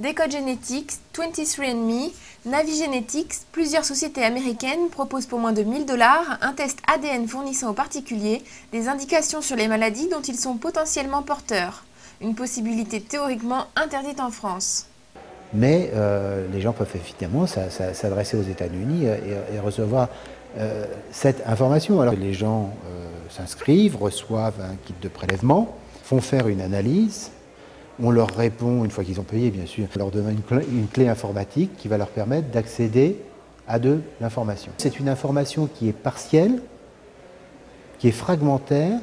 Decode Genetics, 23andMe, Navigenetics, plusieurs sociétés américaines proposent pour moins de 1 000 $ un test ADN fournissant aux particuliers des indications sur les maladies dont ils sont potentiellement porteurs. Une possibilité théoriquement interdite en France. Mais les gens peuvent évidemment s'adresser aux États-Unis et recevoir cette information. Alors les gens s'inscrivent, reçoivent un kit de prélèvement, font faire une analyse. On leur répond, une fois qu'ils ont payé bien sûr, on leur donne une clé informatique qui va leur permettre d'accéder à de l'information. C'est une information qui est partielle, qui est fragmentaire,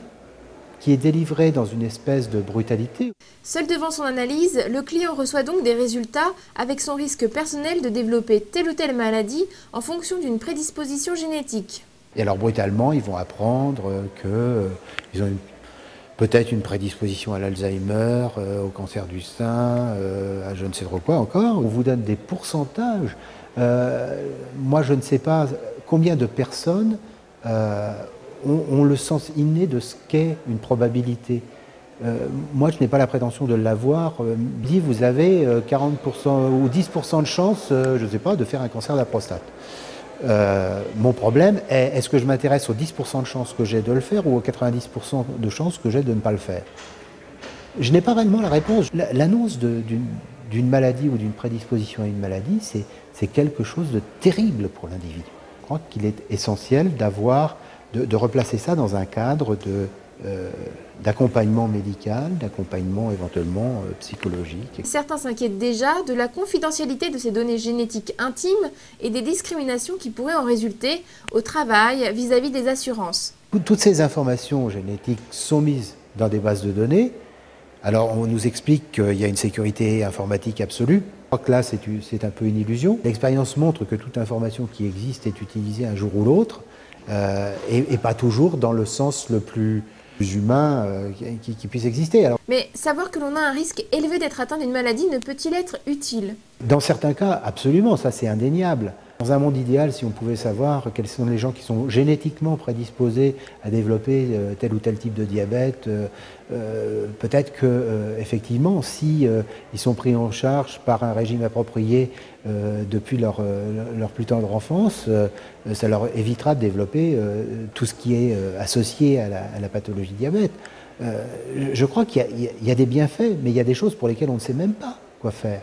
qui est délivrée dans une espèce de brutalité. Seul devant son analyse, le client reçoit donc des résultats avec son risque personnel de développer telle ou telle maladie en fonction d'une prédisposition génétique. Et alors brutalement, ils vont apprendre qu'ils ont peut-être une prédisposition à l'Alzheimer, au cancer du sein, à je ne sais trop quoi encore. On vous donne des pourcentages. Moi, je ne sais pas combien de personnes ont le sens inné de ce qu'est une probabilité. Moi, je n'ai pas la prétention de l'avoir. Dit, vous avez 40% ou 10% de chance, je ne sais pas, de faire un cancer de la prostate. Mon problème est, est-ce que je m'intéresse aux 10% de chances que j'ai de le faire ou aux 90% de chances que j'ai de ne pas le faire? Je n'ai pas réellement la réponse. L'annonce d'une maladie ou d'une prédisposition à une maladie, c'est quelque chose de terrible pour l'individu. Je crois qu'il est essentiel de replacer ça dans un cadre d'accompagnement médical, d'accompagnement éventuellement psychologique. Certains s'inquiètent déjà de la confidentialité de ces données génétiques intimes et des discriminations qui pourraient en résulter au travail vis-à-vis des assurances. Toutes ces informations génétiques sont mises dans des bases de données. Alors on nous explique qu'il y a une sécurité informatique absolue. Je crois que là c'est un peu une illusion. L'expérience montre que toute information qui existe est utilisée un jour ou l'autre et pas toujours dans le sens le plus humain qui puisse exister. Alors, mais savoir que l'on a un risque élevé d'être atteint d'une maladie ne peut-il être utile? Dans certains cas, absolument, ça c'est indéniable. Dans un monde idéal, si on pouvait savoir quels sont les gens qui sont génétiquement prédisposés à développer tel ou tel type de diabète, peut-être que effectivement, si ils sont pris en charge par un régime approprié depuis leur plus tendre enfance, ça leur évitera de développer tout ce qui est associé à la pathologie diabète. Je crois qu'il y a des bienfaits, mais il y a des choses pour lesquelles on ne sait même pas quoi faire.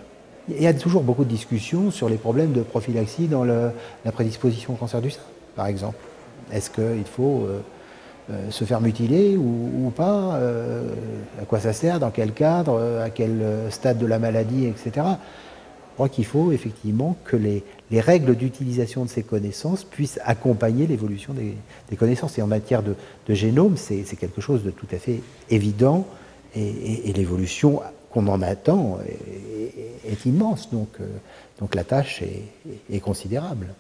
Il y a toujours beaucoup de discussions sur les problèmes de prophylaxie dans la prédisposition au cancer du sein, par exemple. Est-ce qu'il faut se faire mutiler ou pas? À quoi ça sert? Dans quel cadre? À quel stade de la maladie, etc. Je crois qu'il faut effectivement que les règles d'utilisation de ces connaissances puissent accompagner l'évolution des connaissances. Et en matière de génome, c'est quelque chose de tout à fait évident et l'évolution qu'on en attend est immense. Donc la tâche est considérable.